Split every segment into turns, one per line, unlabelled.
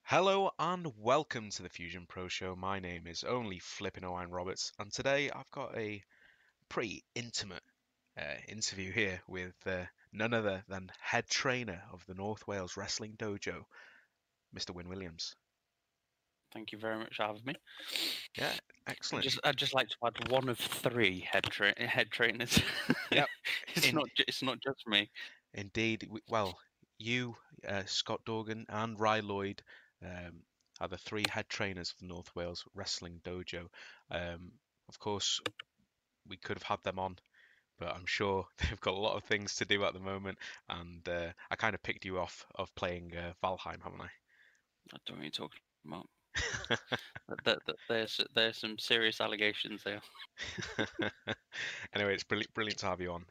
Hello and welcome to the Fusion Pro Show. My name is only Flippin' Owen Roberts, and today I've got a pretty intimate interview here with none other than head trainer of the North Wales Wrestling Dojo, Mr. Wynn Williams.
Thank you very much for having me.
Yeah, excellent.
I'd just like to add one of three head trainers.
Yep, in,
It's not just me.
indeed. Well, you, Scott Dorgan, and Rye Lloyd um, are the three head trainers of the North Wales Wrestling Dojo. Um, of course, we could have had them on, but I'm sure they've got a lot of things to do at the moment. And I kind of picked you off of playing Valheim, haven't
I don't know what you're talking about.
I?
There's some serious allegations there.
Anyway, it's brilliant to have you on.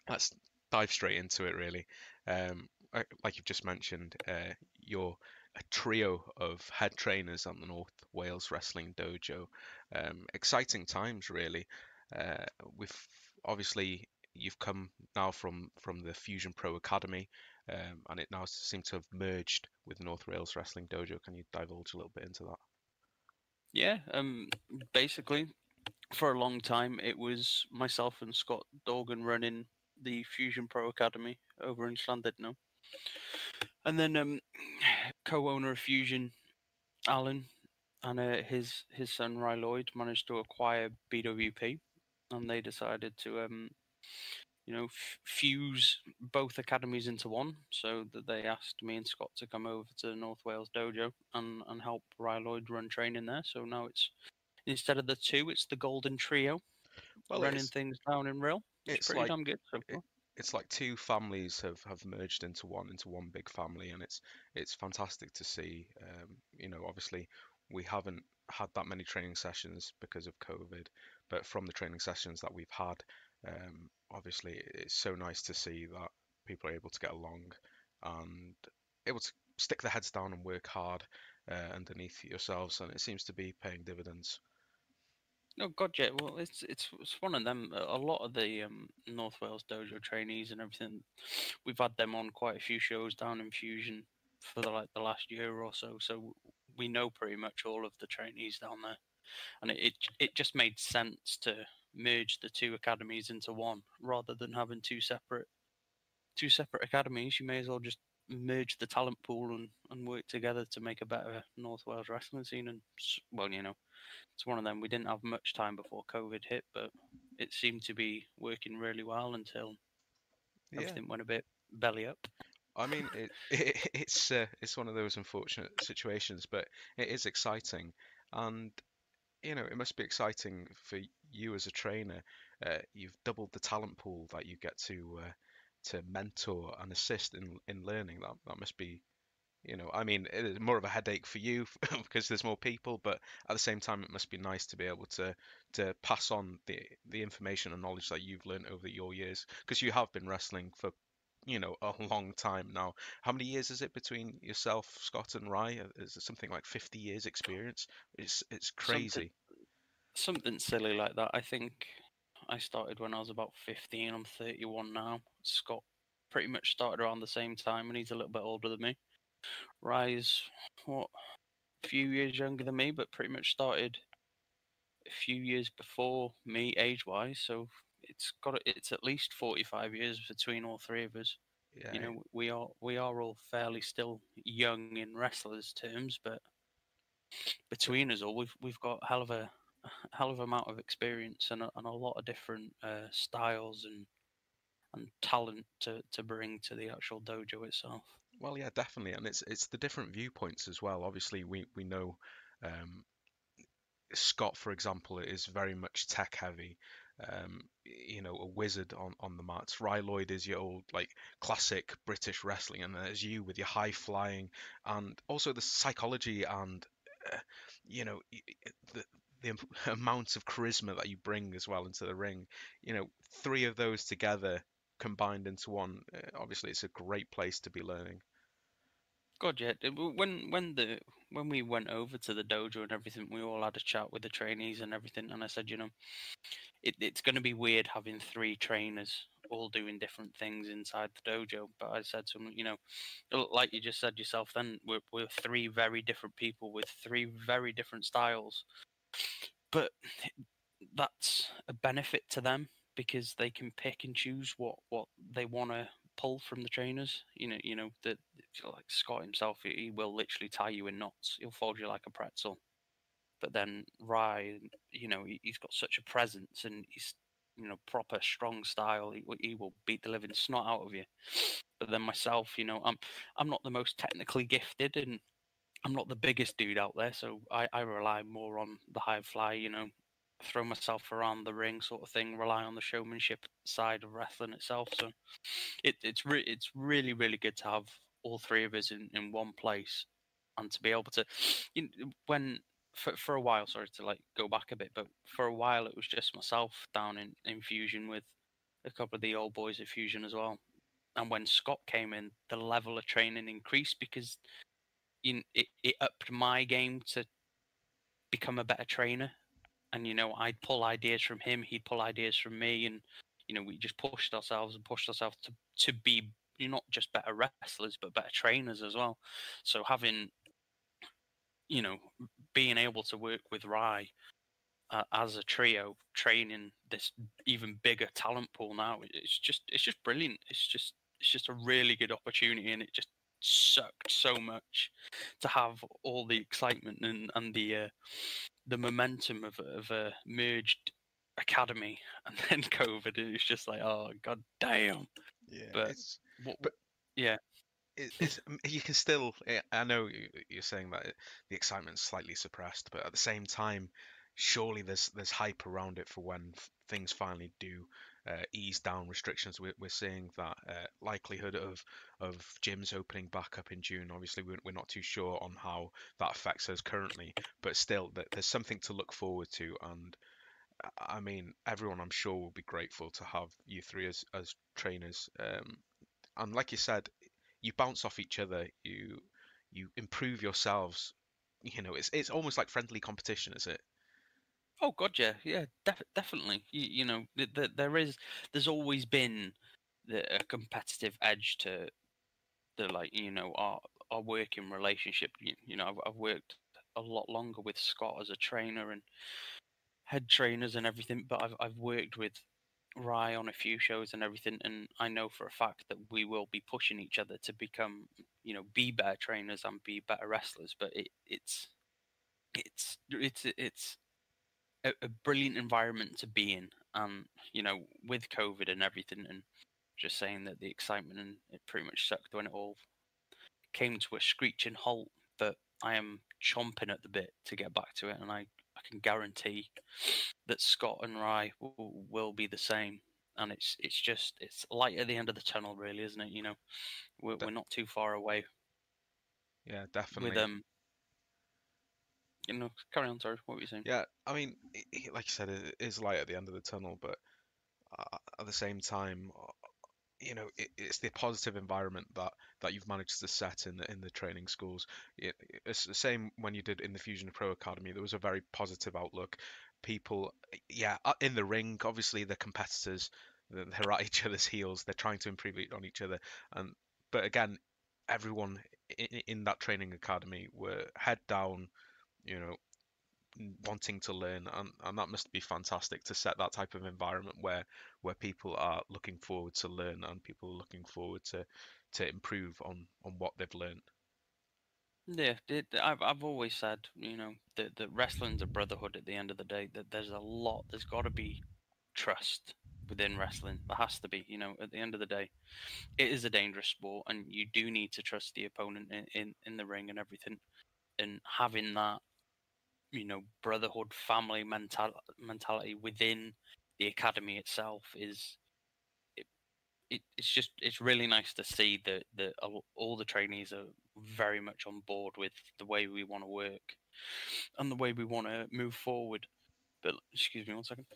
Let's dive straight into it, really. Like you've just mentioned, you're a trio of head trainers at the North Wales Wrestling Dojo. Exciting times, really. We've obviously you've come now from the Fusion Pro Academy, and it now seems to have merged with the North Wales Wrestling Dojo. Can you divulge a little bit into that?
Yeah. Basically, for a long time, it was myself and Scott Dorgan running the Fusion Pro Academy over in Llandudno, and then co-owner of Fusion, Alan, and his son Ry Lloyd managed to acquire BWP, and they decided to fuse both academies into one. So that they asked me and Scott to come over to the North Wales Dojo and help Ry Lloyd run training there. So now it's instead of the two, it's the Golden Trio
Well,
running things down in real. It's
it's
pretty
like
damn good so
it,
far.
it's like two families have merged into one big family, and it's fantastic to see. Obviously we haven't had that many training sessions because of COVID, but from the training sessions that we've had, obviously it's so nice to see that people are able to get along and able to stick their heads down and work hard underneath yourselves, and it seems to be paying dividends.
Oh God, yeah. Well, it's one of them. A lot of the North Wales Dojo trainees and everything, we've had them on quite a few shows down in Fusion for the last year or so. So we know pretty much all of the trainees down there, and it just made sense to merge the two academies into one rather than having two separate academies. You may as well just merge the talent pool and work together to make a better North Wales wrestling scene. And well, it's one of them. We didn't have much time before COVID hit, but it seemed to be working really well until
Yeah,
everything went a bit belly up.
I mean, it's one of those unfortunate situations, but it is exciting, and it must be exciting for you as a trainer. You've doubled the talent pool that you get to mentor and assist in learning. That must be, I mean, it is more of a headache for you because there's more people, but at the same time, it must be nice to be able to pass on the information and knowledge that you've learned over your years, because you have been wrestling for a long time now. How many years is it between yourself, Scott, and Rye? Is it something like 50 years experience? It's
Something
crazy.
something silly like that. I think I started when I was about 15. I'm 31 now. Scott pretty much started around the same time, and he's a little bit older than me. Rise, what, a few years younger than me, but pretty much started a few years before me age-wise. So it's at least 45 years between all three of us.
Yeah,
We are all fairly still young in wrestlers terms, but
but
between us all, we've got a hell of amount of experience and a lot of different styles and talent to bring to the actual dojo itself.
well, yeah, definitely, and it's the different viewpoints as well. Obviously, we know um, Scott, for example, is very much tech heavy. A wizard on the mats. Ry Lloyd is your old like classic British wrestling, and there's you with your high flying, and also the psychology and uh, you know y- the amount of charisma that you bring as well into the ring. Three of those together combined into one. Obviously, it's a great place to be learning.
God, yeah. When we went over to the dojo and everything, we all had a chat with the trainees and everything, and I said, it's going to be weird having three trainers all doing different things inside the dojo. But I said to him, like you just said yourself, then we're three very different people with three very different styles. But that's a benefit to them because they can pick and choose what they want to pull from the trainers. That like Scott himself, he will literally tie you in knots. He'll fold you like a pretzel. But then Rye, he's got such a presence and he's proper strong style. He will beat the living snot out of you. But then myself, I'm not the most technically gifted and I'm not the biggest dude out there, so I rely more on the high fly, throw myself around the ring sort of thing, rely on the showmanship side of wrestling itself. So it's really, really good to have all three of us in one place and to be able to, when for a while, sorry to like go back a bit, but for a while it was just myself down in Fusion with a couple of the old boys at Fusion as well. And when Scott came in, the level of training increased because it upped my game to become a better trainer. And I'd pull ideas from him, he'd pull ideas from me, and we just pushed ourselves and pushed ourselves to be not just better wrestlers but better trainers as well. So having you know being able to work with Rye as a trio, training this even bigger talent pool now, it's just brilliant. It's just a really good opportunity, and it just sucked so much to have all the excitement and the momentum of a merged academy, and then COVID. It's just like, oh god damn.
Yeah,
But
it's
what?
but
Yeah.
you can still. I know you're saying that the excitement's slightly suppressed, but at the same time, surely there's hype around it for when things finally do ease down restrictions. We're seeing that likelihood of gyms opening back up in June. Obviously, we're not too sure on how that affects us currently, but still, there's something to look forward to. And I mean, everyone I'm sure will be grateful to have you three as trainers. And like you said, you bounce off each other, you improve yourselves. It's almost like friendly competition, is it?
Oh god, yeah, yeah, definitely. There's always been a competitive edge to the like our working relationship. I've worked a lot longer with Scott as a trainer and head trainers and everything, but I've worked with Rye on a few shows and everything, and I know for a fact that we will be pushing each other to become, be better trainers and be better wrestlers. But it's a brilliant environment to be in, and with COVID and everything, and just saying that the excitement and it pretty much sucked when it all came to a screeching halt. But I am chomping at the bit to get back to it, and I can guarantee that Scott and Rye will be the same. And it's light at the end of the tunnel, really, isn't it?
De-
We're not too far away
yeah,
with
definitely.
Carry on, sorry, what were you saying?
Yeah, I mean, like you said, it is light at the end of the tunnel, but at the same time, it's the positive environment that you've managed to set in the training schools. It's the same when you did in the Fusion Pro Academy. There was a very positive outlook. People, yeah, in the ring, obviously the competitors, they're at each other's heels. They're trying to improve on each other, and but again, everyone in that training academy were head down, you know, wanting to learn, and that must be fantastic to set that type of environment where people are looking forward to learn and people are looking forward to improve on what they've learned.
Yeah, I've always said, that wrestling's a brotherhood at the end of the day. That there's got to be trust within wrestling. There has to be, at the end of the day, it is a dangerous sport, and you do need to trust the opponent in the ring and everything. And having that, brotherhood, family mentality within the academy itself is it's really nice to see that all the trainees are very much on board with the way we want to work and the way we want to move forward. But excuse me one second.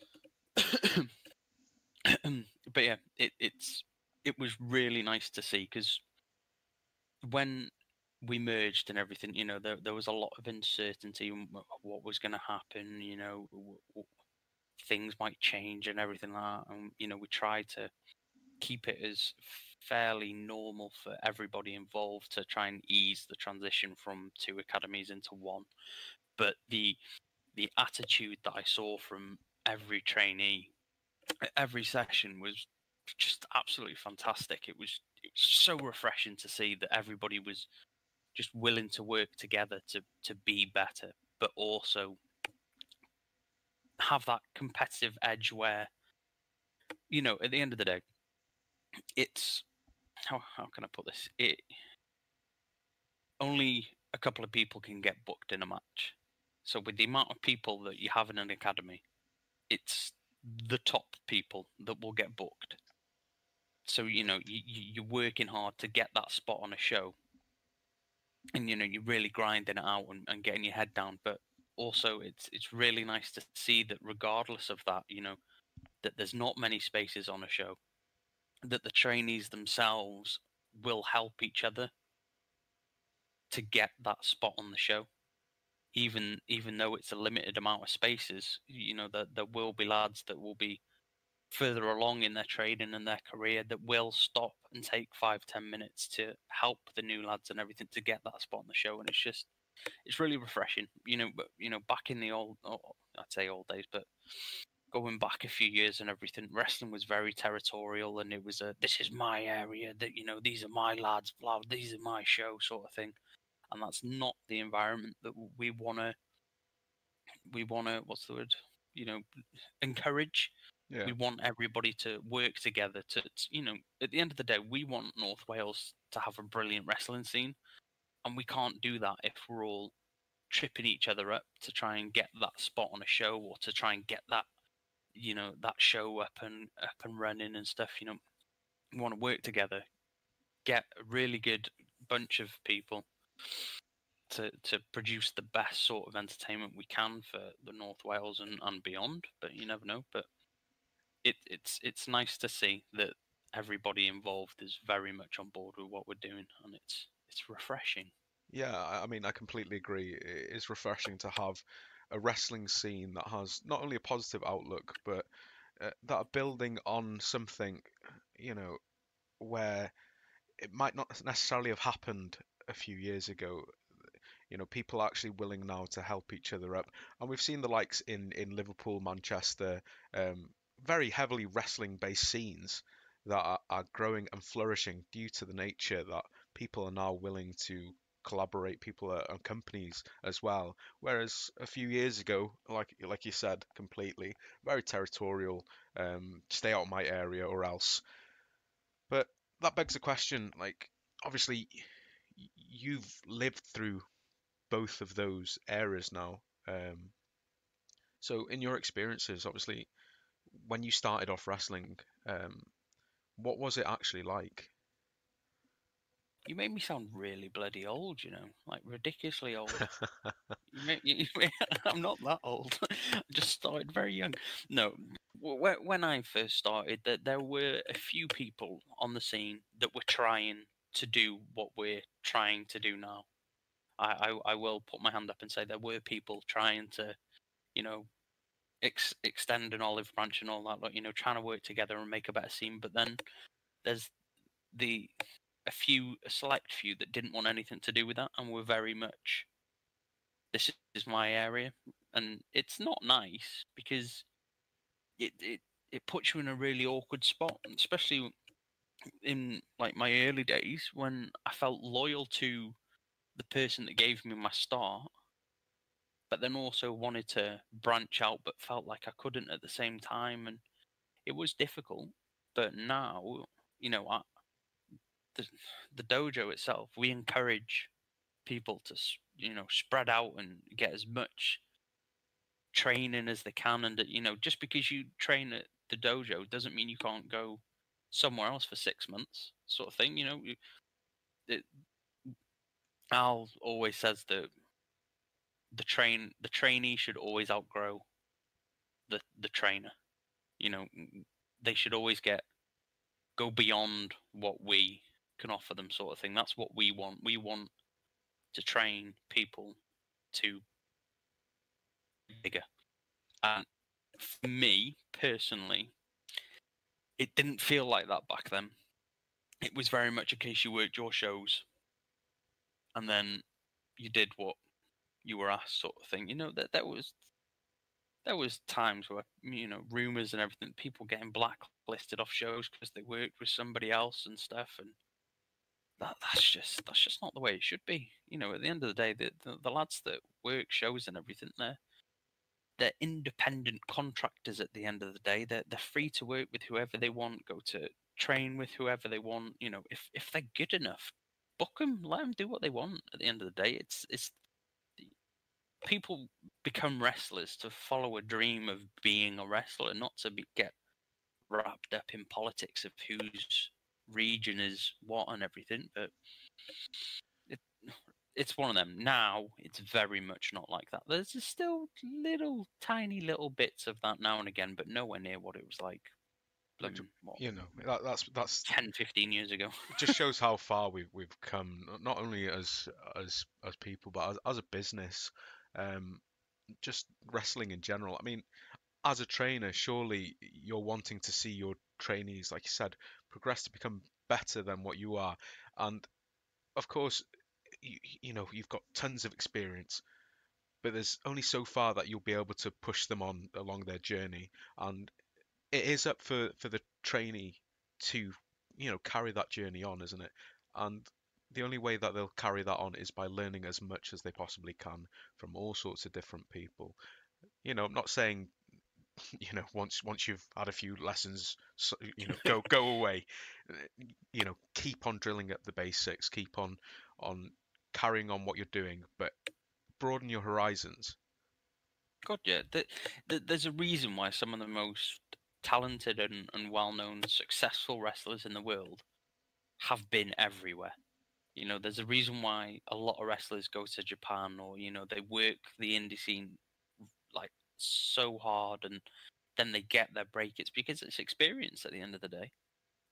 But yeah, it was really nice to see because when we merged and everything, there was a lot of uncertainty on what was going to happen. Things might change and everything like that. And we tried to keep it as fairly normal for everybody involved to try and ease the transition from two academies into one. But the attitude that I saw from every trainee, every session was just absolutely fantastic. It was so refreshing to see that everybody was just willing to work together to be better, but also have that competitive edge where, at the end of the day, it's how can I put this? It only a couple of people can get booked in a match. So with the amount of people that you have in an academy, it's the top people that will get booked. So you're working hard to get that spot on a show, and you're really grinding it out and getting your head down. But also, it's really nice to see that regardless of that, that there's not many spaces on a show, that the trainees themselves will help each other to get that spot on the show. Even though it's a limited amount of spaces, there will be lads that will be further along in their training and their career that will stop and take 5-10 minutes to help the new lads and everything to get that spot on the show. And it's really refreshing. But back in the I'd say old days, but going back a few years and everything, wrestling was very territorial, and it was this is my area, that these are my lads, blah, these are my show sort of thing. And that's not the environment that we wanna what's the word, encourage.
Yeah.
We want everybody to work together to at the end of the day, we want North Wales to have a brilliant wrestling scene, and we can't do that if we're all tripping each other up to try and get that spot on a show, or to try and get that that show up and running and stuff. We want to work together, get a really good bunch of people to produce the best sort of entertainment we can for the North Wales and beyond. But you never know. But it's nice to see that everybody involved is very much on board with what we're doing, and it's refreshing.
Yeah, I mean, I completely agree. It is refreshing to have a wrestling scene that has not only a positive outlook, but that are building on something, you know, where it might not necessarily have happened a few years ago. People are actually willing now to help each other up, and we've seen the likes in Liverpool, Manchester, very heavily wrestling-based scenes that are growing and flourishing due to the nature that people are now willing to collaborate, people and companies as well. Whereas a few years ago, like you said, completely very territorial, stay out of my area or else. But that begs the question, like obviously you've lived through both of those areas now. So in your experiences, obviously, when you started off wrestling, what was it actually like?
You make me sound really bloody old, like ridiculously old. I'm not that old. I just started very young. No, when I first started, there were a few people on the scene that were trying to do what we're trying to do now. I will put my hand up and say there were people trying to, you know, extend an olive branch and all that, like, trying to work together and make a better scene. But then there's the a select few that didn't want anything to do with that and were very much, this is my area. And it's not nice because it puts you in a really awkward spot, especially in like my early days when I felt loyal to the person that gave me my start, but then also wanted to branch out but felt like I couldn't at the same time, and it was difficult. But now, the, the dojo itself, we encourage people to spread out and get as much training as they can. And just because you train at the dojo doesn't mean you can't go somewhere else for 6 months, sort of thing. It, Al always says that the trainee should always outgrow the trainer. They should always go beyond what we can offer them, sort of thing. That's what we want. We want to train people to be bigger. And for me personally, it didn't feel like that back then. It was very much a case you worked your shows, and then you did what you were asked, sort of thing. There was times where rumors and everything, people getting blacklisted off shows because they worked with somebody else and stuff, and that's just not the way it should be. At the end of the day, the lads that work shows and everything, they're independent contractors. At the end of the day, they're free to work with whoever they want, go to train with whoever they want. If they're good enough, book them, let them do what they want. At the end of the day, it's people become wrestlers to follow a dream of being a wrestler, not to get wrapped up in politics of whose region is what and everything. But it, it's one of them. Now it's very much not like that. There's still little tiny little bits of that now and again, but nowhere near what it was like
Which,
what,
that's
10, 15 years ago.
it just shows how far we've come, not only as people, but as a business. Um, just wrestling in general. I mean, as a trainer, surely you're wanting to see your trainees, like you said, progress to become better than what you are. And of course, you've got tons of experience, but there's only so far that you'll be able to push them on along their journey. And it is up for the trainee to, carry that journey on, isn't it? And the only way that they'll carry that on is by learning as much as they possibly can from all sorts of different people. I'm not saying, once you've had a few lessons, go away. Keep on drilling at the basics, keep on carrying on what you're doing, but broaden your horizons.
God, yeah. There's a reason why some of the most talented and well-known, successful wrestlers in the world have been everywhere. There's a reason why a lot of wrestlers go to Japan, or they work the indie scene like so hard, and then they get their break. It's because it's experience at the end of the day.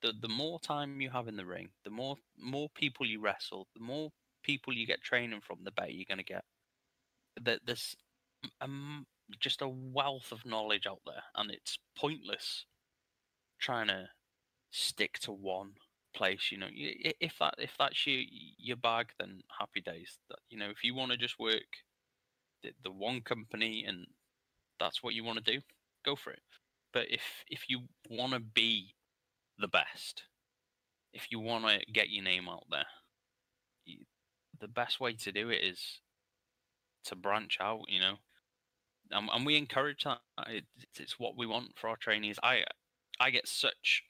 The more time you have in the ring, the more people you wrestle, the more people you get training from, the better you're gonna get. There's um, just a wealth of knowledge out there, and it's pointless trying to stick to one place. If that's your bag, then happy days. If you want to just work the one company and that's what you want to do, go for it. But if you want to be the best, if you want to get your name out there, the best way to do it is to branch out. And we encourage that. It's what we want for our trainees. I get such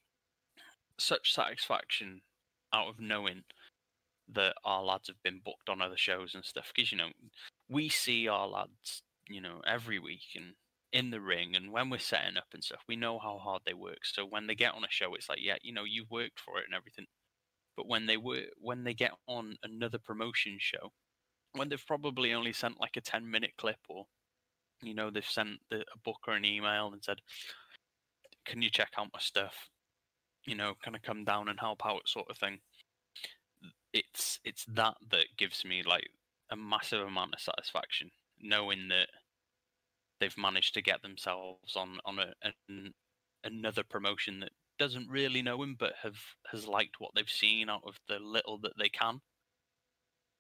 satisfaction out of knowing that our lads have been booked on other shows and stuff, because we see our lads every week and in the ring, and when we're setting up and stuff, we know how hard they work. So when they get on a show, it's like, yeah, you've worked for it and everything. But when they get on another promotion show, when they've probably only sent like a 10-minute clip, or they've sent a booker an email and said, can you check out my stuff, can I come down and help out, sort of thing. It's that gives me like a massive amount of satisfaction, knowing that they've managed to get themselves on another promotion that doesn't really know him, but has liked what they've seen out of the little that they can,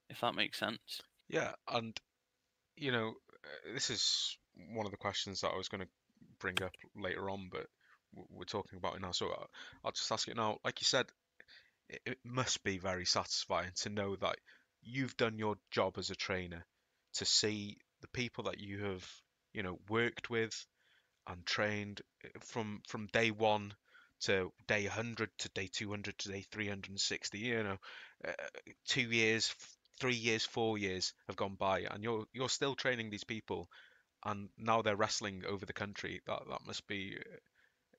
if that makes sense.
Yeah, and this is one of the questions that I was going to bring up later on, but we're talking about it now, so I'll just ask it now. Like you said, it must be very satisfying to know that you've done your job as a trainer, to see the people that you have, worked with and trained from day one to day 100 to day 200 to day 360. 2 years, 3 years, 4 years have gone by, and you're still training these people, and now they're wrestling over the country. That must be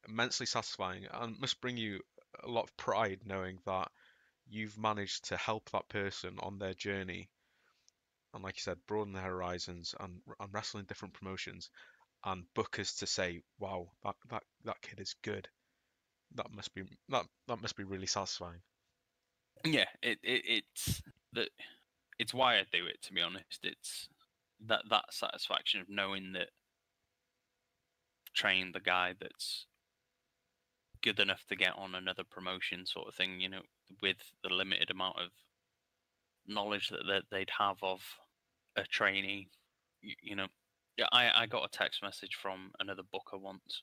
immensely satisfying, and must bring you a lot of pride knowing that you've managed to help that person on their journey, and like you said, broaden their horizons and wrestle in different promotions, and bookers to say, wow, that kid is good. That must be really satisfying.
Yeah, it's that it's why I do it, to be honest. It's that satisfaction of knowing that trained the guy that's good enough to get on another promotion sort of thing, with the limited amount of knowledge that they'd have of a trainee. Yeah, I got a text message from another booker once,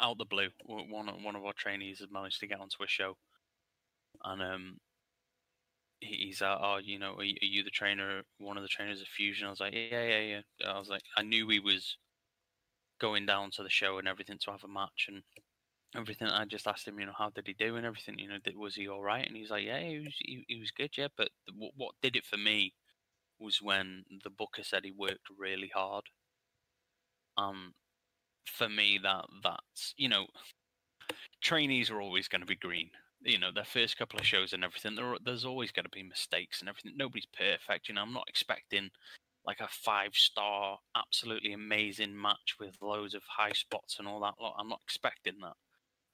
out the blue. One of our trainees had managed to get onto a show, and he's like, "Oh, are you the trainer? One of the trainers of Fusion?" I was like, "Yeah." I was like, I knew he was going down to the show and everything to have a match and everything. I just asked him, how did he do and everything? Was he all right? And he's like, "Yeah, he was good, yeah." But what did it for me was when the booker said he worked really hard. For me, that's trainees are always going to be green. Their first couple of shows and everything, there's always going to be mistakes and everything. Nobody's perfect. I'm not expecting like a 5-star, absolutely amazing match with loads of high spots and all that lot. I'm not expecting that.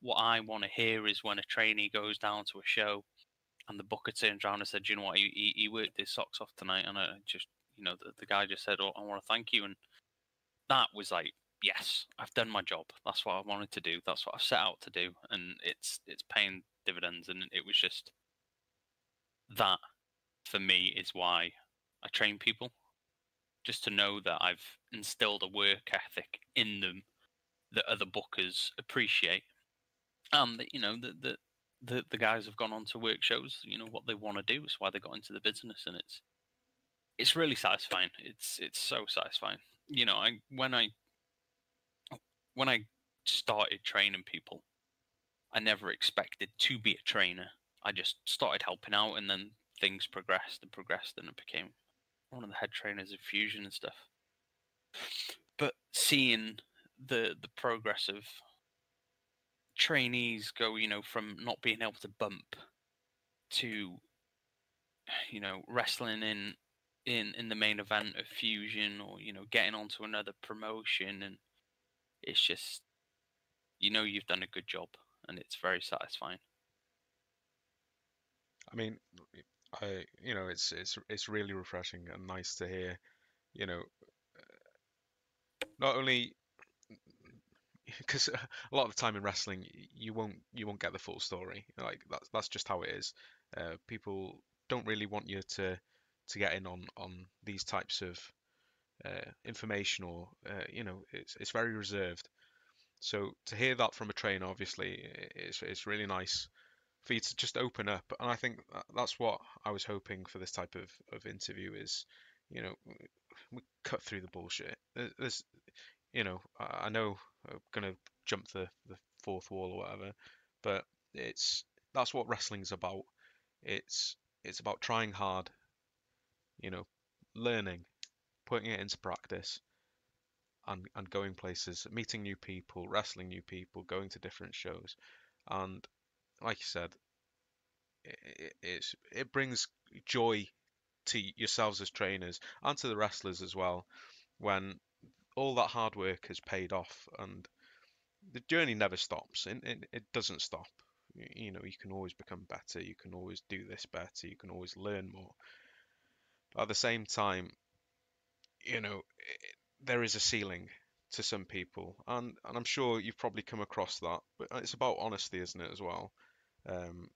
What I want to hear is when a trainee goes down to a show and the booker turns around and said, "You know what, he worked his socks off tonight," and I just, the guy just said, "Oh, I want to thank you," and that was like, yes, I've done my job. That's what I wanted to do. That's what I've set out to do, and it's paying dividends. And it was just that, for me, is why I train people, just to know that I've instilled a work ethic in them that other bookers appreciate, and that the guys have gone on to work shows. What they want to do. It's why they got into the business, and it's really satisfying. It's so satisfying. When I started training people, I never expected to be a trainer. I just started helping out, and then things progressed and progressed, and it became one of the head trainers of Fusion and stuff. But seeing the progress of trainees go, from not being able to bump to, wrestling in the main event of Fusion, or getting onto another promotion, and it's just, you've done a good job, and it's very satisfying.
I mean, it's really refreshing and nice to hear. You know, not only because a lot of the time in wrestling you won't get the full story. Like that's just how it is. People don't really want you to get in on these types of information, or it's very reserved. So to hear that from a trainer, obviously, it's really nice for you to just open up. And I think that's what I was hoping for this type of interview is, you know, we cut through the bullshit. There's, I know I'm gonna jump the fourth wall or whatever, but it's that's what wrestling's about. It's about trying hard, you know, learning, putting it into practice, and going places, meeting new people, wrestling new people, going to different shows, and like you said, it brings joy to yourselves as trainers and to the wrestlers as well when all that hard work has paid off, and the journey never stops, and it doesn't stop. You can always become better, you can always do this better, you can always learn more. But at the same time, there is a ceiling to some people, and I'm sure you've probably come across that. But it's about honesty, isn't it, as well? Um,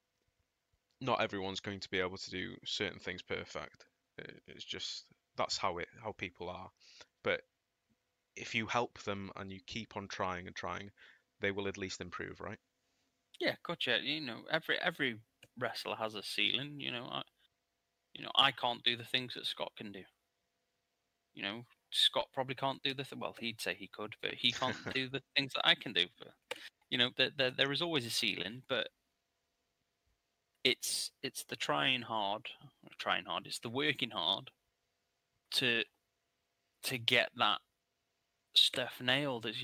Not everyone's going to be able to do certain things perfect. It's just that's how people are. But if you help them and you keep on trying and trying, they will at least improve, right?
Yeah, gotcha. Every wrestler has a ceiling. I can't do the things that Scott can do. Scott probably can't do well, he'd say he could, but he can't do the things that I can do. But there is always a ceiling, but it's the trying hard. It's the working hard to get that stuff nailed. As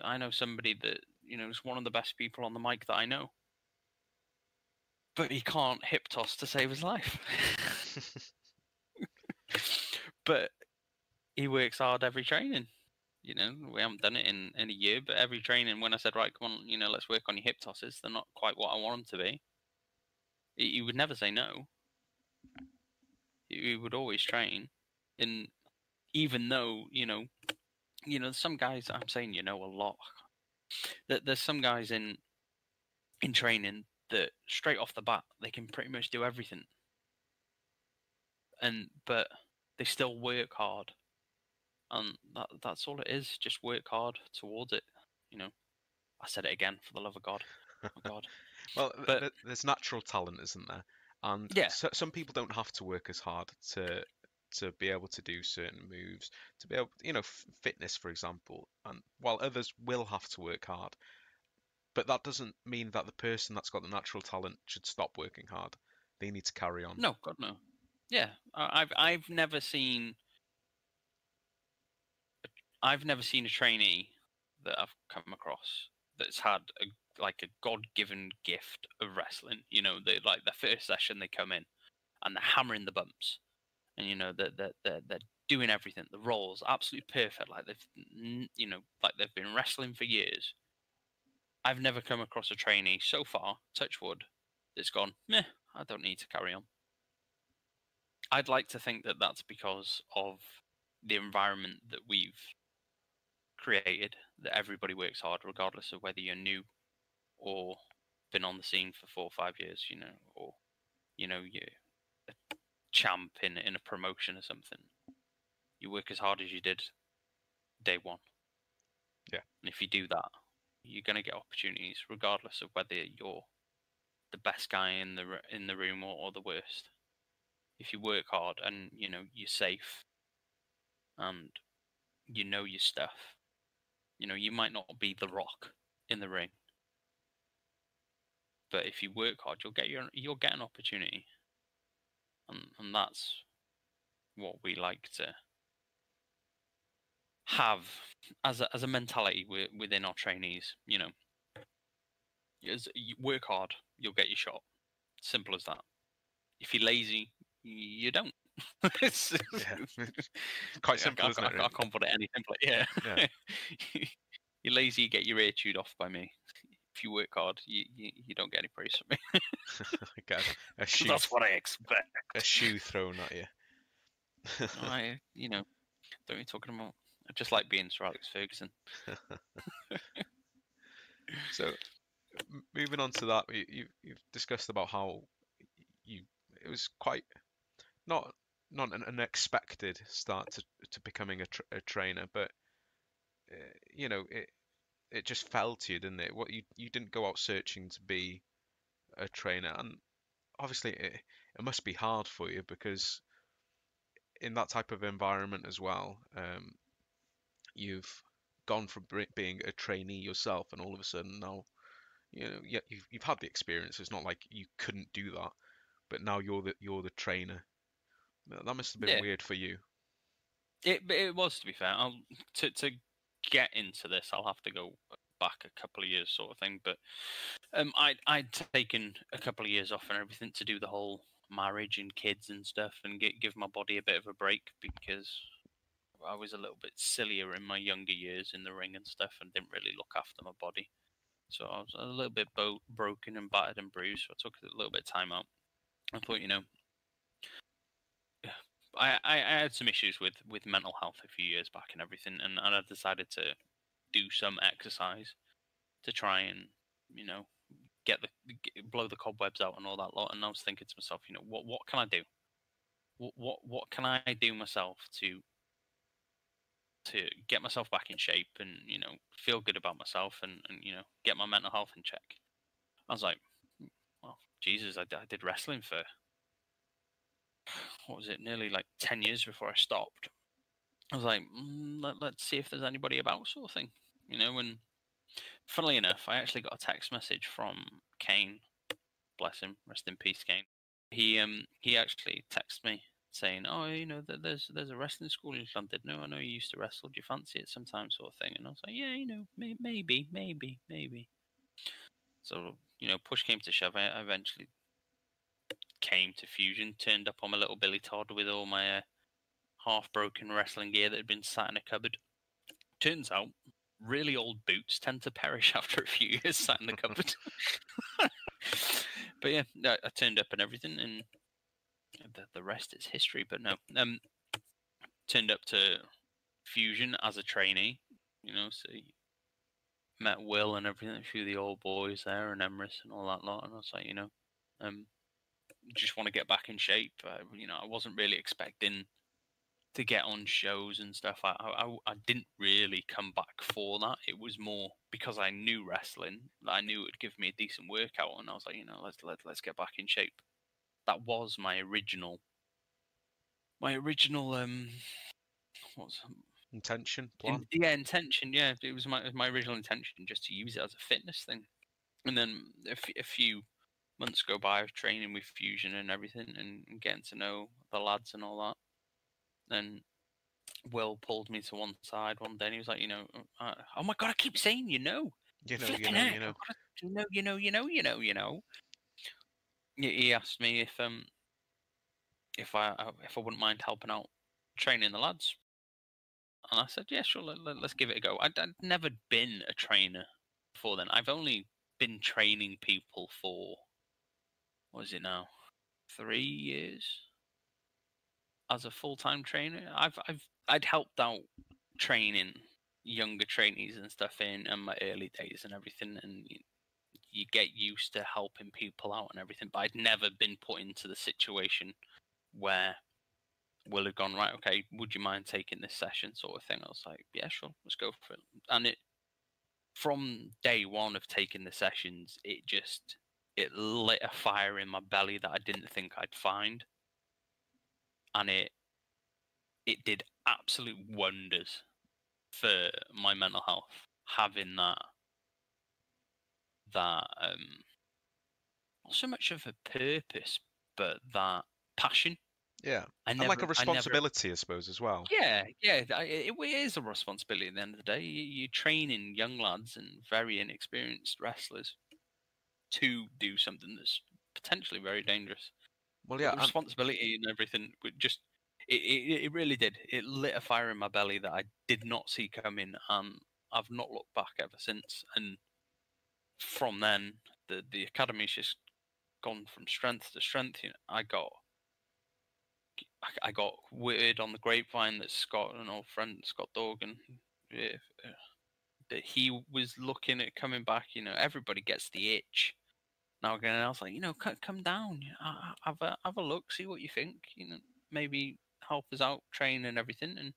I know somebody that is one of the best people on the mic that I know, but he can't hip toss to save his life. But he works hard every training. We haven't done it in a year, but every training, when I said, right, come on, let's work on your hip tosses, they're not quite what I want them to be. He would never say no. He would always train. And even though, some guys, I'm saying, a lot, that there's some guys in in training that straight off the bat they can pretty much do everything, but they still work hard, and that's all it is. Just work hard towards it. You know, I said it again, for the love of God. Oh God.
Well,
But
there's natural talent, isn't there? And
yeah,
some people don't have to work as hard to be able to do certain moves, to be able, fitness, for example. And while others will have to work hard, but that doesn't mean that the person that's got the natural talent should stop working hard. They need to carry on.
no, God no. Yeah, I've never seen a trainee that I've come across that's had a God-given gift of wrestling. You know, they like their first session, they come in and they're hammering the bumps, and they're doing everything. The rolls absolutely perfect, like like they've been wrestling for years. I've never come across a trainee so far, touch wood, that's gone, meh, I don't need to carry on. I'd like to think that that's because of the environment that we've created, that everybody works hard, regardless of whether you're new or been on the scene for 4 or 5 years, or you're a champ in a promotion or something. You work as hard as you did day one,
Yeah.
and if you do that, you're going to get opportunities, regardless of whether you're the best guy in the room or the worst. If you work hard and you're safe and you know your stuff, you might not be the Rock in the ring, but if you work hard, you'll get an opportunity, and that's what we like to have as a mentality within our trainees. As you work hard, you'll get your shot. Simple as that. If you're lazy, you don't.
Yeah. Quite simple, isn't it?
I can't put it any simpler. Yeah.
Yeah.
You're lazy, you get your ear chewed off by me. If you work hard, you don't get any praise from me.
Get a shoe,
That's what I expect.
a shoe thrown at you.
Don't you talking about? I just like being Sir Alex Ferguson.
So, moving on to that, you've discussed about how it was quite not an unexpected start to becoming a trainer, but it just fell to you, didn't it? What you didn't go out searching to be a trainer, and obviously it must be hard for you because in that type of environment as well, you've gone from being a trainee yourself, and all of a sudden now, yeah, you've had the experience. It's not like you couldn't do that, but now you're the trainer. That must have been
Yeah,
weird for you.
it was, to be fair. To get into this, I'll have to go back a couple of years, sort of thing. But I'd taken a couple of years off and everything to do the whole marriage and kids and stuff, and give my body a bit of a break, because I was a little bit sillier in my younger years in the ring and stuff, and didn't really look after my body. So I was a little bit broken and battered and bruised. So I took a little bit of time out. I thought, I had some issues with mental health a few years back and everything, and I decided to do some exercise to try and blow the cobwebs out and all that lot. And I was thinking to myself, what can I do? What can I do myself to get myself back in shape and feel good about myself and get my mental health in check? I was like, well, Jesus, I did wrestling for, what was it, nearly like 10 years before I stopped. I was like, let's see if there's anybody about, sort of thing, and funnily enough, I actually got a text message from Kane, bless him, rest in peace, Kane. He actually texted me saying, oh, there's a wrestling school in London. No, I know you used to wrestle. Do you fancy it sometime, sort of thing? And I was like, yeah, maybe. So, push came to shove. I eventually came to Fusion, turned up on my little Billy Todd with all my half-broken wrestling gear that had been sat in a cupboard. Turns out, really old boots tend to perish after a few years sat in the cupboard. But yeah, I turned up and everything, and the rest is history. But no, turned up to Fusion as a trainee, so met Will and everything, a few of the old boys there, and Emrys and all that lot. And I was like, um, just want to get back in shape. I wasn't really expecting to get on shows and stuff. I didn't really come back for that. It was more because I knew wrestling. I knew it would give me a decent workout, and I was like, let's get back in shape. That was my original what's
plan.
intention. Yeah, it was my original intention, just to use it as a fitness thing. And then a few months go by of training with Fusion and everything, and getting to know the lads and all that. Then Will pulled me to one side one day and he was like, oh my god, I keep saying, flipping heck, I've got to, He asked me if I wouldn't mind helping out training the lads, and I said, yeah, sure, let's give it a go. I'd never been a trainer before then. I've only been training people for, what is it now, 3 years as a full-time trainer. I'd helped out training younger trainees and stuff in my early days and everything, and you get used to helping people out and everything. But I'd never been put into the situation where Will had gone, right, okay, would you mind taking this session, sort of thing. I was like, yeah, sure, let's go for it. And it, from day one of taking the sessions, it lit a fire in my belly that I didn't think I'd find, and it did absolute wonders for my mental health, having that not so much of a purpose, but that passion.
Yeah,
I
and like a
never.
responsibility, I suppose, as well.
Yeah, it is a responsibility at the end of the day. You're training young lads and very inexperienced wrestlers to do something that's potentially very dangerous.
Well,
But
yeah,
the responsibility and everything, it really did. It lit a fire in my belly that I did not see coming, and I've not looked back ever since. And from then, the academy's just gone from strength to strength. I got word on the grapevine that Scott, an old friend, Scott Dorgan, yeah, that he was looking at coming back. Everybody gets the itch now again. And I was like, come down, have a look, see what you think. Maybe help us out, train and everything, and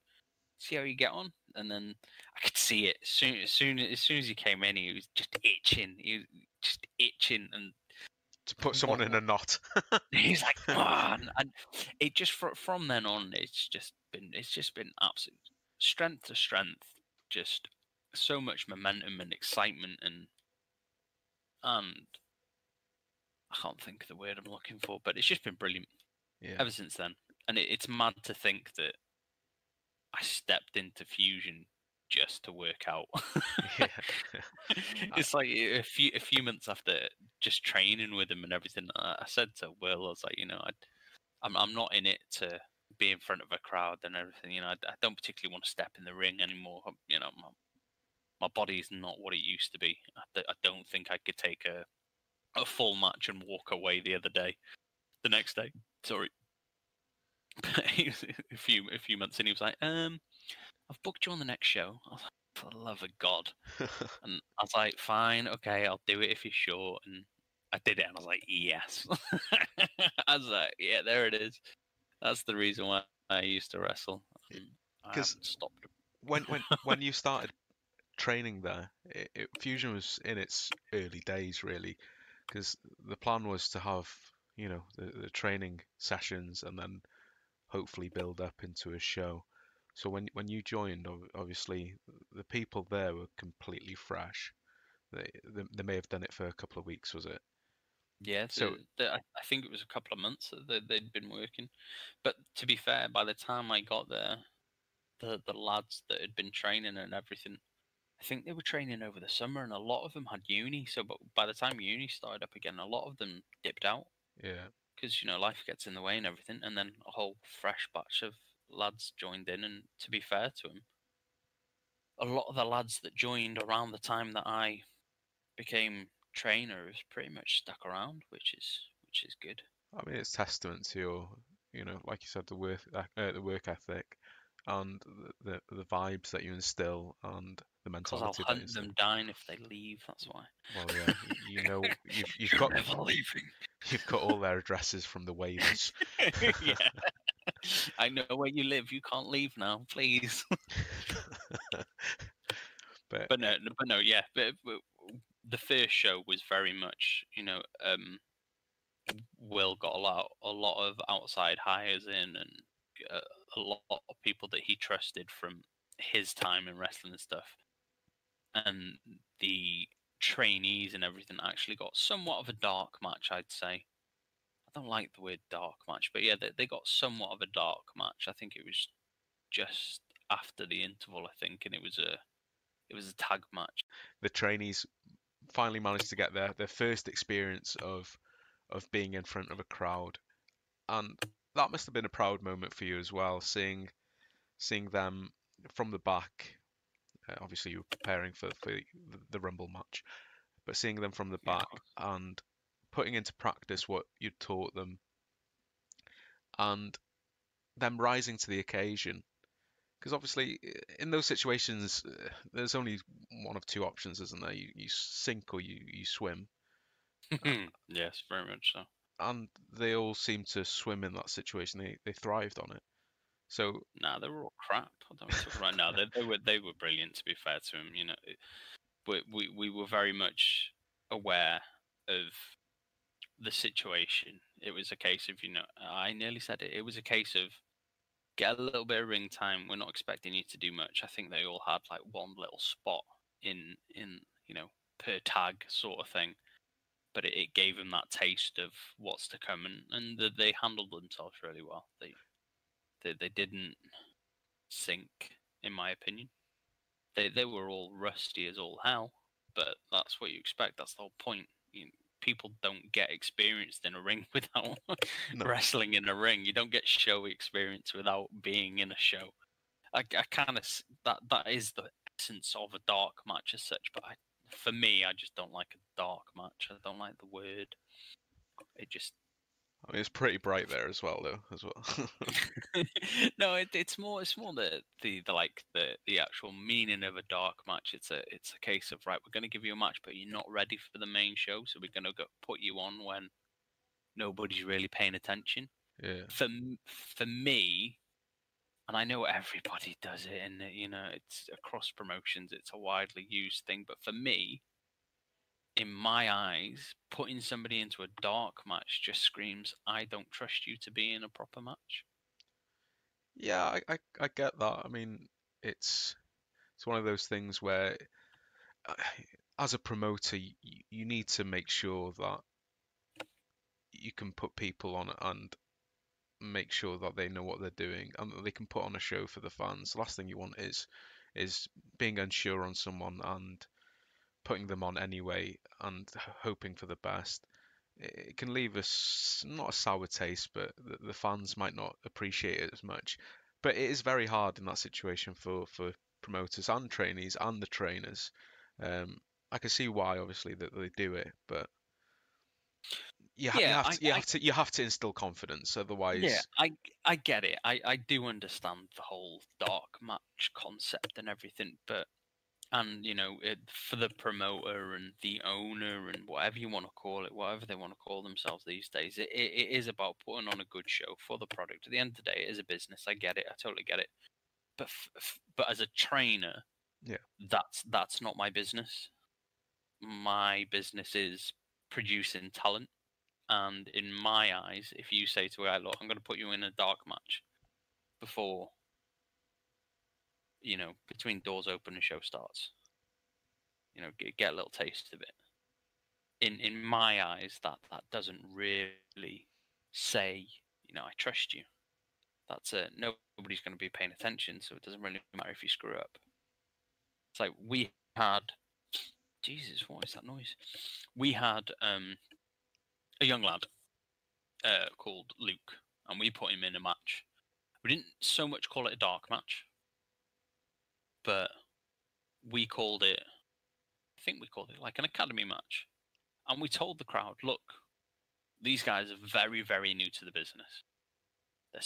see how you get on. And then I could see it as soon as he came in, he was just itching. He was just itching, and
to put someone
what
in a knot.
he's like, oh, and it just from then on, it's just been absolute strength to strength, just so much momentum and excitement, and I can't think of the word I'm looking for, but it's just been brilliant
Yeah,
ever since then. And it's mad to think that I stepped into Fusion just to work out.
yeah.
It's like a few months after just training with him and everything. I said to Will, I was like, I'm not in it to be in front of a crowd and everything. I don't particularly want to step in the ring anymore. My body's not what it used to be. I don't think I could take a full match and walk away the next day. Sorry. a few months in, he was like, I've booked you on the next show. I was like, for the love of God. And I was like, fine, okay, I'll do it if you're sure. And I did it, and I was like, yes. I was like, yeah, there it is. That's the reason why I used to wrestle. And I
Because
haven't stopped.
when you started training there, Fusion was in its early days, really. Because the plan was to have, the training sessions and then hopefully build up into a show. So when you joined, obviously the people there were completely fresh. They may have done it for a couple of weeks, was it?
Yeah,
So
I think it was a couple of months that they'd been working. But to be fair, by the time I got there, the lads that had been training and everything, I think they were training over the summer, and a lot of them had uni. So, but by the time uni started up again, a lot of them dipped out
yeah,
because life gets in the way and everything. And then a whole fresh batch of lads joined in. And to be fair to them, a lot of the lads that joined around the time that I became trainer has pretty much stuck around, which is good.
I mean it's testament to your, like you said, the work ethic, and the vibes that you instill and the
Because I'll
mentality that you
hunt
instill.
them down if they leave. That's why.
Well, yeah, you know you've
You're
got
never leaving.
you've got all their addresses from the waivers.
Yeah, I know where you live. You can't leave now, please.
But
But no, yeah. But the first show was very much, Will got a lot of outside hires in, and uh, a lot of people that he trusted from his time in wrestling and stuff. And the trainees and everything actually got somewhat of a dark match, I'd say. I don't like the word dark match, but yeah, they got somewhat of a dark match. I think it was just after the interval, I think, and it was a tag match.
the trainees finally managed to get their first experience of being in front of a crowd, and that must have been a proud moment for you as well, seeing them from the back. Obviously, you were preparing for the Rumble match, but seeing them from the
Yeah,
back and putting into practice what you taught them, and them rising to the occasion. Because obviously, in those situations, there's only one of two options, isn't there? You sink or you swim. Uh,
yes, very much so.
and they all seem to swim in that situation. They thrived on it. So
Nah, they were all crap. What are we talking about now? They were brilliant. To be fair to him, but we were very much aware of the situation. It was a case of, I nearly said it. It was a case of get a little bit of ring time. We're not expecting you to do much. I think they all had like one little spot in per tag sort of thing, but it gave them that taste of what's to come, and they handled themselves really well. They didn't sink, in my opinion. They were all rusty as all hell, but that's what you expect. That's the whole point. People don't get experienced in a ring without
no,
wrestling in a ring. You don't get show experience without being in a show. I kind of that is the essence of a dark match as such. But for me, I just don't like a dark match. I don't like the word. It just
I mean it's pretty bright there as well, though, as well.
no, it's more the like the actual meaning of a dark match. It's a case of, right, we're going to give you a match, but you're not ready for the main show, so we're going to put you on when nobody's really paying attention.
Yeah.
For me, and I know everybody does it, and it's across promotions, it's a widely used thing. But for me, in my eyes, putting somebody into a dark match just screams, I don't trust you to be in a proper match.
Yeah, I get that. I mean, it's one of those things where, uh, as a promoter, you need to make sure that you can put people on and make sure that they know what they're doing and that they can put on a show for the fans. The last thing you want is being unsure on someone and putting them on anyway and hoping for the best. It can leave us not a sour taste, but the fans might not appreciate it as much. But it is very hard in that situation for promoters and trainees and the trainers. Um, I can see why, obviously, that they do it, but you
Yeah,
have to you have to instill confidence,
yeah,
otherwise,
I get it. I do understand the whole dark match concept and everything, but for the promoter and the owner and whatever you want to call it, whatever they want to call themselves these days, it is about putting on a good show for the product. At the end of the day, it is a business. I get it. I totally get it. But as a trainer,
yeah,
that's not my business. My business is producing talent. And in my eyes, if you say to a guy, look, I'm going to put you in a dark match before, between doors open and show starts, get a little taste of it. In my eyes, that doesn't really say, I trust you. That's it. Nobody's going to be paying attention, so it doesn't really matter if you screw up. It's like we had, Jesus, what is that noise? We had a young lad called Luke, and we put him in a match. We didn't so much call it a dark match, but we called it, I think we called it like an academy match. And we told the crowd, look, these guys are very, very new to the business. They're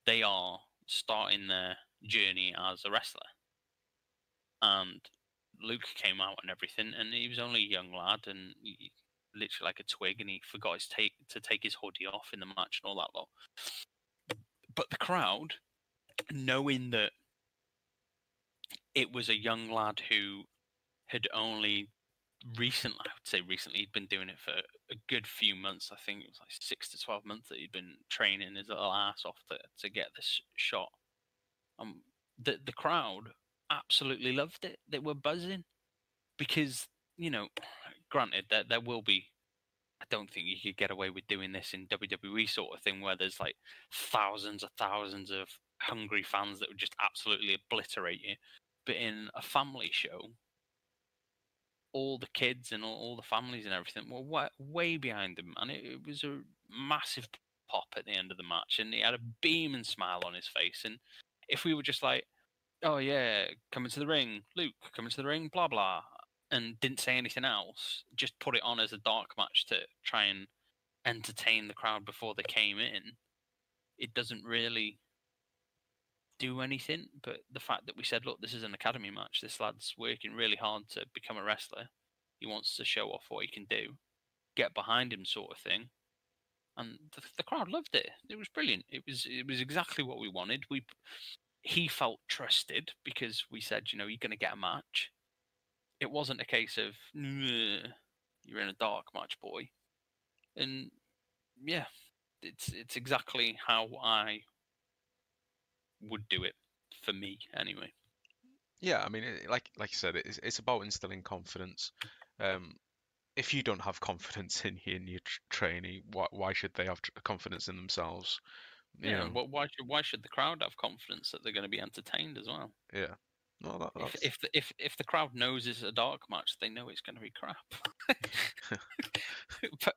they are starting their journey as a wrestler. And Luke came out and everything, and he was only a young lad, and literally like a twig, and he forgot to take his hoodie off in the match and all that lot. But the crowd, knowing that it was a young lad who had only recently, I would say recently, he'd been doing it for a good few months. I think it was like 6 to 12 months that he'd been training his little ass off to get this shot. The crowd absolutely loved it. They were buzzing because, granted, there will be. I don't think you could get away with doing this in WWE sort of thing where there's like thousands of hungry fans that would just absolutely obliterate you. But in a family show, all the kids and all the families and everything were way behind him, and it was a massive pop at the end of the match, and he had a beaming smile on his face. And if we were just like, oh yeah, coming to the ring, Luke, coming to the ring, blah blah, and didn't say anything else, just put it on as a dark match to try and entertain the crowd before they came in, it doesn't really do anything. But the fact that we said, look, this is an academy match, this lad's working really hard to become a wrestler, he wants to show off what he can do, get behind him sort of thing, and the crowd loved it. It was brilliant. It was exactly what we wanted. He felt trusted because we said, you're going to get a match. It wasn't a case of, you're in a dark match, boy. And yeah, it's exactly how I would do it, for me anyway.
Yeah, I mean, like you said, it's about instilling confidence. If you don't have confidence in your trainee, why should they have confidence in themselves?
Yeah, well, why should the crowd have confidence that they're going to be entertained as well?
Yeah. No, that's...
If the crowd knows it's a dark match, they know it's going to be crap. But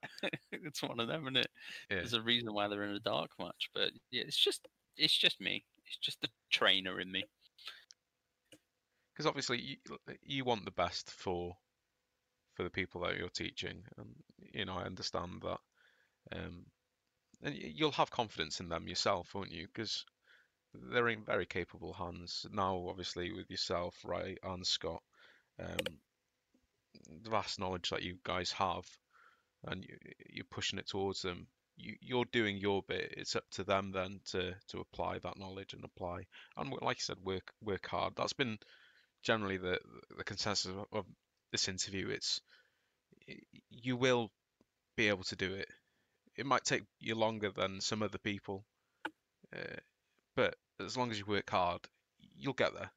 it's one of them, isn't it?
Yeah.
There's a reason why they're in a dark match. But yeah, it's just me. It's just the trainer in me.
Because obviously you want the best for the people that you're teaching, and I understand that. And you'll have confidence in them yourself, won't you? Because they're in very capable hands now. Obviously, with yourself, Ray, and Scott, the vast knowledge that you guys have, and you're pushing it towards them. You're doing your bit. It's up to them then to apply that knowledge and apply, and like I said, work hard. That's been generally the consensus of this interview. It's you will be able to do it. It might take you longer than some other people, but as long as you work hard, you'll get there.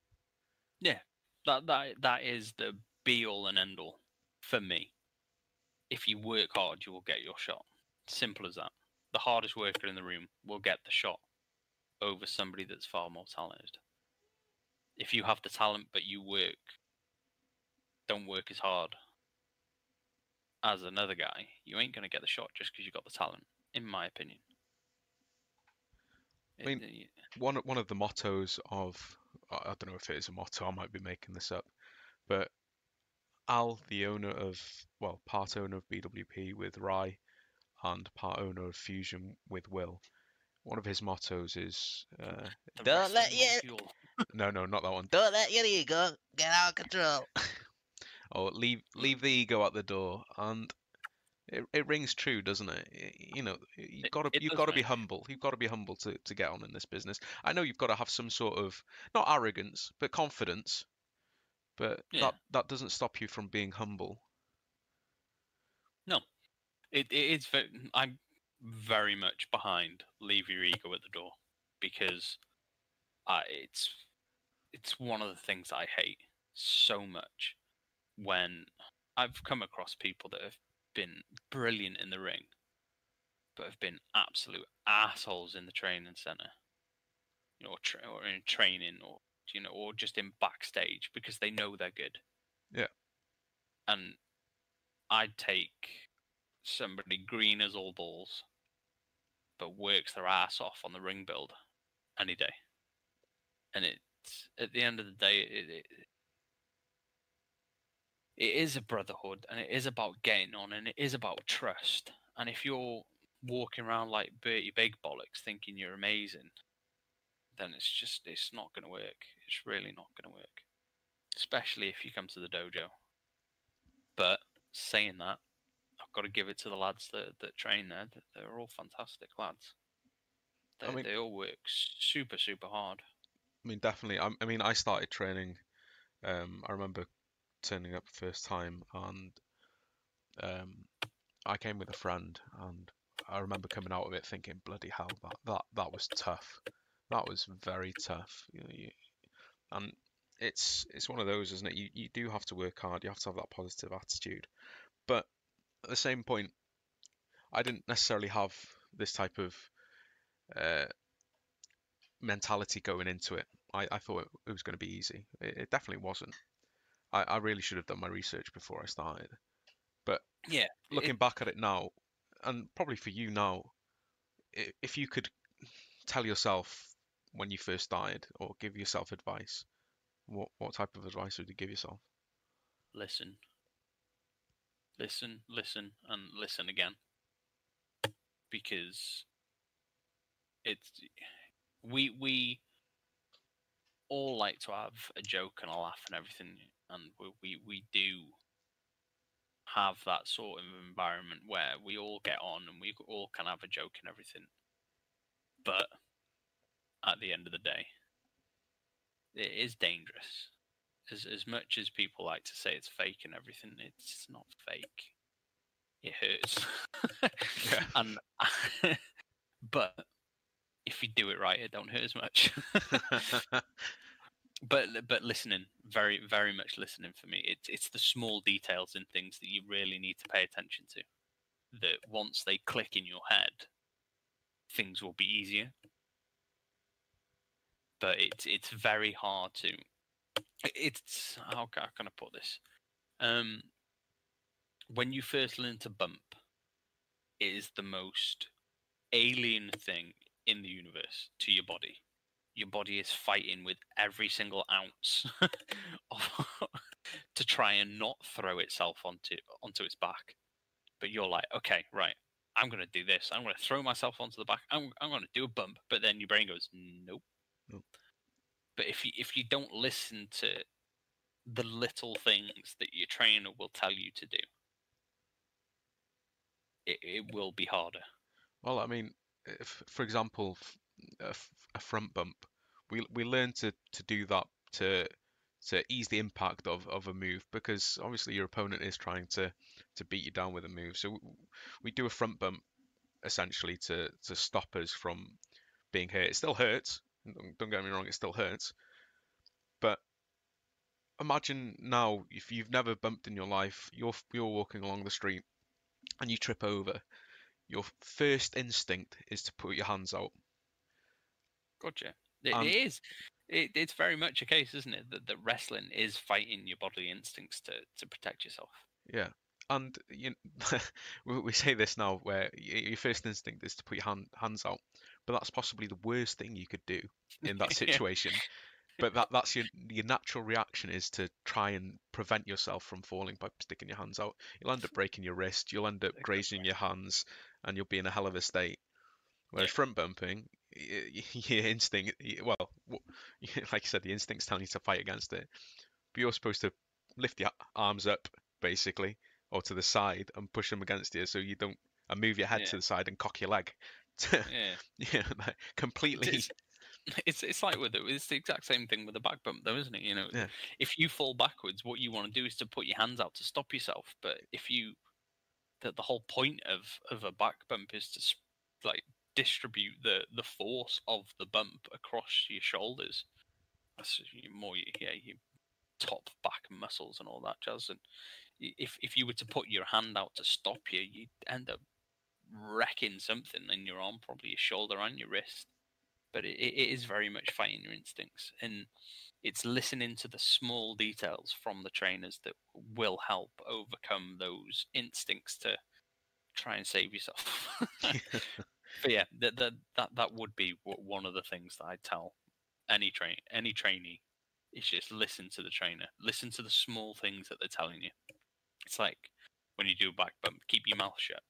Yeah, that is the be all and end all for me. If you work hard, you will get your shot. Simple as that. The hardest worker in the room will get the shot over somebody that's far more talented. If you have the talent but you don't work as hard as another guy, you ain't going to get the shot just because you got the talent, in my opinion.
I mean, one of the mottos of, I don't know if it is a motto, I might be making this up, but Al, the owner of, well, part owner of BWP with Rye and part owner of Fusion with Will, one of his mottos is
don't let you
no, not that one.
Don't let your ego get out of control.
Or leave the ego at the door, and it rings true, doesn't it? You've got to be humble. You've got to be humble to get on in this business. I know you've got to have some sort of, not arrogance, but confidence. But that doesn't stop you from being humble.
No, it's I'm very much behind leave your ego at the door, because it's one of the things I hate so much when I've come across people that have been brilliant in the ring but have been absolute assholes in the training center, or in training, or just in backstage because they know they're good.
Yeah.
And I'd take somebody green as all balls but works their ass off on the ring build any day. And it's, at the end of the day, it is a brotherhood, and it is about getting on, and it is about trust. And if you're walking around like Bertie Big Bollocks thinking you're amazing, then it's not going to work. It's really not going to work, especially if you come to the dojo. But saying that, I've got to give it to the lads that train there. They're all fantastic lads. They all work super, super hard.
I mean, definitely. I mean, I started training. I remember turning up first time, and I came with a friend, and I remember coming out of it thinking, "Bloody hell, that was tough. That was very tough." And it's one of those, isn't it? You do have to work hard. You have to have that positive attitude. But at the same point, I didn't necessarily have this type of uh, mentality going into it. I thought it was going to be easy. It definitely wasn't. I really should have done my research before I started. But
Yeah,
looking back at it now, and probably for you now, if you could tell yourself when you first started or give yourself advice, what type of advice would you give yourself?
listen, listen, and listen again, because it's we all like to have a joke and a laugh and everything, and we do have that sort of environment where we all get on and we all can have a joke and everything. But at the end of the day, it is dangerous. As much as people like to say it's fake and everything, it's not fake. It hurts.
Yeah.
And but if you do it right, it don't hurt as much. But listening, very very much listening for me. It's the small details in things that you really need to pay attention to. That once they click in your head, things will be easier. But it's very hard to. It's how can I put this? When you first learn to bump, it is the most alien thing in the universe to your body. Your body is fighting with every single ounce to try and not throw itself onto its back. But you're like, okay, right, I'm gonna do this. I'm gonna throw myself onto the back. I'm gonna do a bump. But then your brain goes, nope.
Nope.
But if you don't listen to the little things that your trainer will tell you to do, it will be harder.
Well, I mean, if, for example, a front bump, we learn to do that to ease the impact of a move, because obviously your opponent is trying to beat you down with a move. So we do a front bump essentially to stop us from being hurt. It still hurts. Don't get me wrong, it still hurts. But imagine now, if you've never bumped in your life, you're walking along the street and you trip over. Your first instinct is to put your hands out.
Gotcha. It
And
is. It's very much a case, isn't it, that wrestling is fighting your bodily instincts to protect yourself.
yeah, and we say this now, where your first instinct is to put your hands out, but that's possibly the worst thing you could do in that situation. But that's your natural reaction, is to try and prevent yourself from falling by sticking your hands out. You'll end up breaking your wrist, you'll end up grazing your hands, and you'll be in a hell of a state. Whereas front bumping, your instinct, well, like I said, the instinct's telling you to fight against it, but you're supposed to lift your arms up, basically, or to the side, and push them against you, so you don't, and move your head to the side and cock your leg. Yeah, completely.
It's like it's the exact same thing with a back bump, though, isn't it? You know,
Yeah.
if you fall backwards, what you want to do is to put your hands out to stop yourself. But if you, the whole point of a back bump is to like distribute the force of the bump across your shoulders. That's more your top back muscles and all that jazz. And if you were to put your hand out to stop you, you'd end up wrecking something in your arm, probably your shoulder and your wrist. But it is very much fighting your instincts, and it's listening to the small details from the trainers that will help overcome those instincts to try and save yourself. But yeah, that would be one of the things that I'd tell any trainee is just listen to the trainer, listen to the small things that they're telling you. It's like when you do a back bump, keep your mouth shut.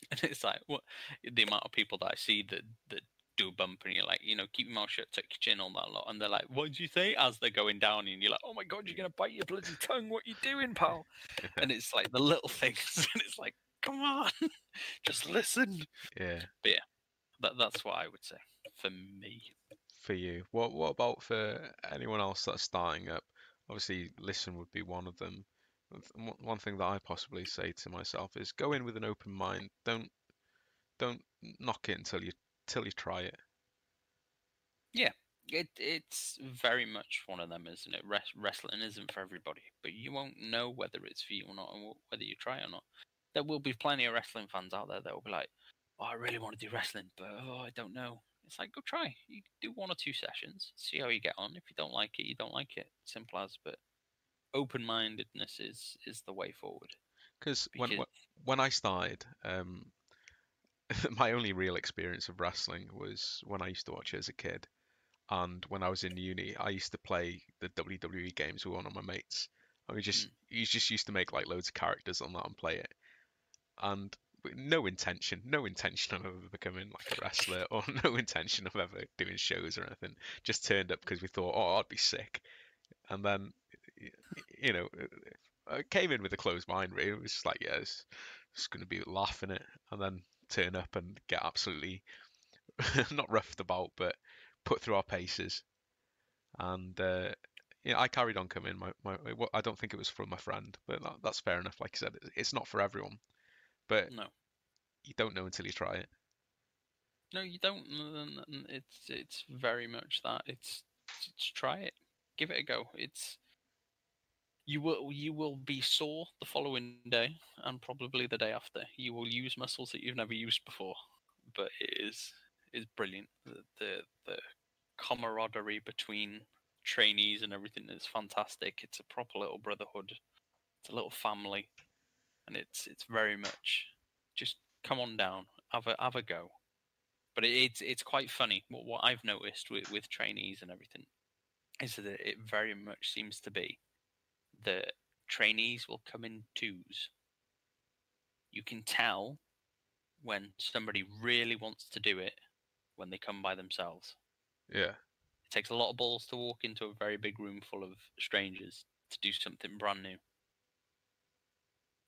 And it's like, what the amount of people that I see that do a bump and you're like, keep your mouth shut, tuck your chin, all that lot. And they're like, what did you say? As they're going down, and you're like, oh my God, you're going to bite your bloody tongue. What you doing, pal? And it's like the little things. And it's like, come on, just listen.
Yeah.
But yeah, that's what I would say for me.
For you, what about for anyone else that's starting up? Obviously, listen would be one of them. One thing that I possibly say to myself is go in with an open mind. Don't knock it until you try it.
Yeah, it's very much one of them, isn't it? Wrestling isn't for everybody, but you won't know whether it's for you or not, and whether you try it or not. There will be plenty of wrestling fans out there that will be like, "Oh, I really want to do wrestling, but I don't know." It's like, go try. You do 1 or 2 sessions, see how you get on. If you don't like it, you don't like it. Simple as. But open-mindedness is the way forward.
Because
Because
when I started, my only real experience of wrestling was when I used to watch it as a kid. And when I was in uni, I used to play the WWE games with one of my mates. And we just used to make like loads of characters on that and play it. And with no intention of ever becoming like a wrestler or no intention of ever doing shows or anything. Just turned up because we thought, oh, I'd be sick. And then, you know, I came in with a closed mind. Really, it was just like, yeah, it's going to be laughing it, and then turn up and get absolutely not roughed about, but put through our paces. And I carried on coming. I don't think it was from my friend, but that's fair enough. Like I said, it's not for everyone, but
no,
you don't know until you try it.
no, you don't. And it's very much that. It's try it, give it a go. You will be sore the following day and probably the day after. You will use muscles that you've never used before, but it is brilliant. The camaraderie between trainees and everything is fantastic. It's a proper little brotherhood. It's a little family, and it's very much just come on down, have a go. But it's quite funny. What I've noticed with trainees and everything is that it very much seems to be the trainees will come in twos. You can tell when somebody really wants to do it when they come by themselves.
Yeah,
It takes a lot of balls to walk into a very big room full of strangers to do something brand new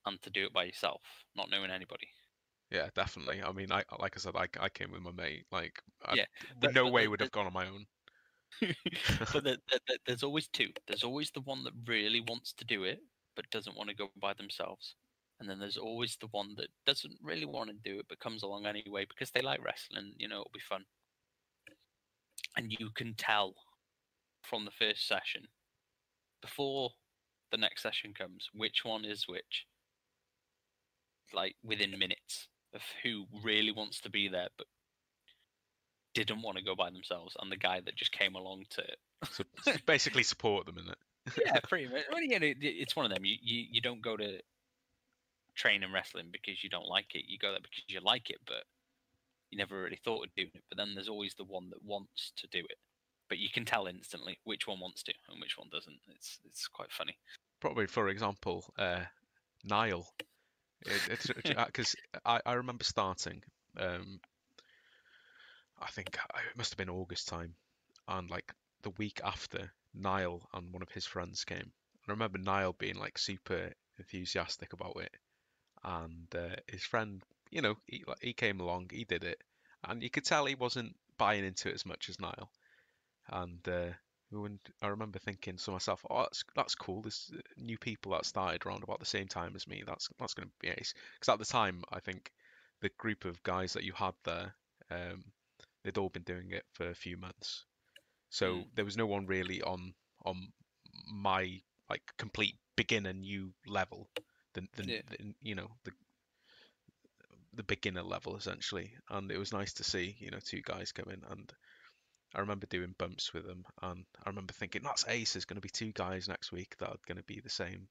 and to do it by yourself, not knowing anybody.
yeah, definitely. I mean, like I said, I came with my mate. Like,
Yeah,
no way would have gone on my own.
but there's always two. There's always the one that really wants to do it but doesn't want to go by themselves. And then there's always the one that doesn't really want to do it but comes along anyway because they like wrestling, it'll be fun. And you can tell from the first session, before the next session comes, which one is which. Like within minutes of who really wants to be there but didn't want to go by themselves, and the guy that just came along to
So basically support them in it.
yeah, pretty much. Well, it's one of them. You don't go to train in wrestling because you don't like it. You go there because you like it, but you never really thought of doing it. But then there's always the one that wants to do it. But you can tell instantly which one wants to and which one doesn't. It's quite funny.
Probably, for example, Niall. Because I remember starting. I think it must have been August time, and like the week after, Niall and one of his friends came. And I remember Niall being like super enthusiastic about it, and his friend, he came along, he did it, and you could tell he wasn't buying into it as much as Niall. And I remember thinking to myself, "Oh, that's cool. There's new people that started around about the same time as me. That's going to be ace." Because at the time, I think the group of guys that you had there, they'd all been doing it for a few months, so there was no one really on my like complete beginner new level,
Yeah.
the beginner level essentially. And it was nice to see two guys come in, and I remember doing bumps with them, and I remember thinking that's ace. There's going to be two guys next week that are going to be the same.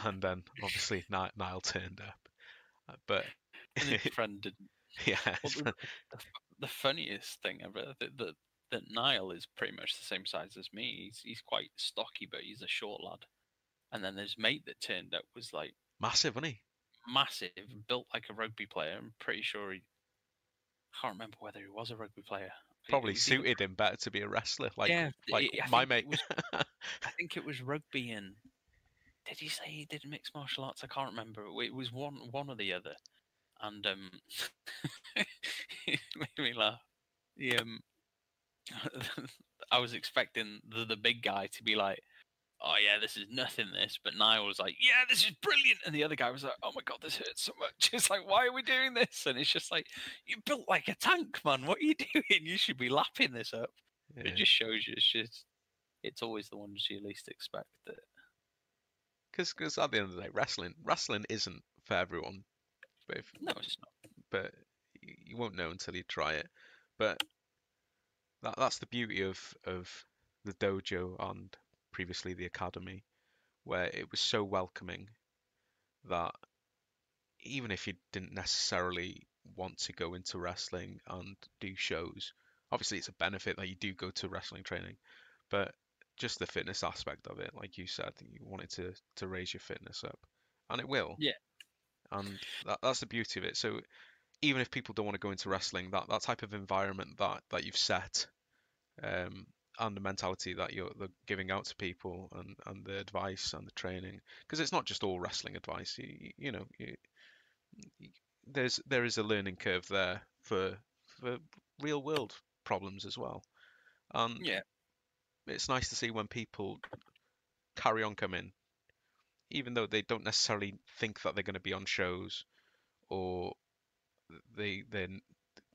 And then obviously Niall turned up, but
And his friend didn't.
yeah,
Well, the funniest thing ever that Niall is pretty much the same size as me. He's quite stocky, but he's a short lad. And then his mate that turned up was like
massive, wasn't he?
massive, built like a rugby player. I'm pretty sure can't remember whether he was a rugby player. It
Probably
was either,
suited him better to be a wrestler,
yeah.
like
I
my
think
mate.
it was. I think it was rugby and. Did he say he did mixed martial arts? I can't remember. It was one or the other, and it made me laugh. The I was expecting the big guy to be like, "Oh yeah, this is nothing." This, but Niall was like, "Yeah, this is brilliant," and the other guy was like, "Oh my god, this hurts so much." It's like, why are we doing this? And it's just like, you built like a tank, man. What are you doing? You should be lapping this up.
Yeah.
It just shows you it's always the ones you least expect that.
Because at the end of the day, wrestling isn't for everyone.
No, it's not.
But you won't know until you try it. But that's the beauty of the dojo and previously the academy, where it was so welcoming that even if you didn't necessarily want to go into wrestling and do shows, obviously it's a benefit that you do go to wrestling training, but just the fitness aspect of it, like you said, you wanted to raise your fitness up, and it will.
Yeah.
And that's the beauty of it. So even if people don't want to go into wrestling, that type of environment that you've set, and the mentality that you're giving out to people, and the advice and the training, because it's not just all wrestling advice. There is a learning curve there for real world problems as well, and
Yeah.
it's nice to see when people carry on coming, even though they don't necessarily think that they're going to be on shows, or they're a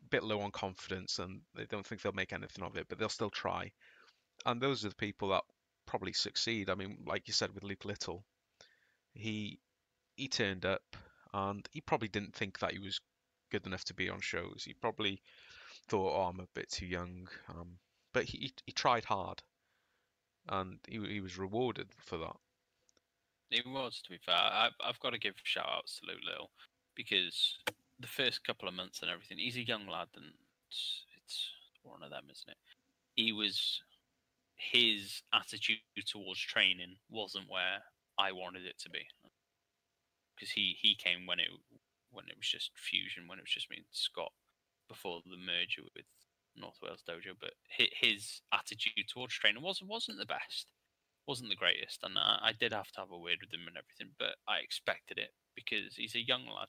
bit low on confidence and they don't think they'll make anything of it, but they'll still try. And those are the people that probably succeed. I mean, like you said with Luke Little, he turned up and he probably didn't think that he was good enough to be on shows. He probably thought, "Oh, I'm a bit too young," but he tried hard, and he was rewarded for that.
It was, to be fair. I've got to give shout outs to Luke Little because the first couple of months and everything, he's a young lad, and it's one of them, isn't it? His attitude towards training wasn't where I wanted it to be, because he came when it was just Fusion, when it was just me and Scott before the merger with North Wales Dojo. But his attitude towards training wasn't the best, wasn't the greatest, and I did have to have a word with him and everything. But I expected it because he's a young lad.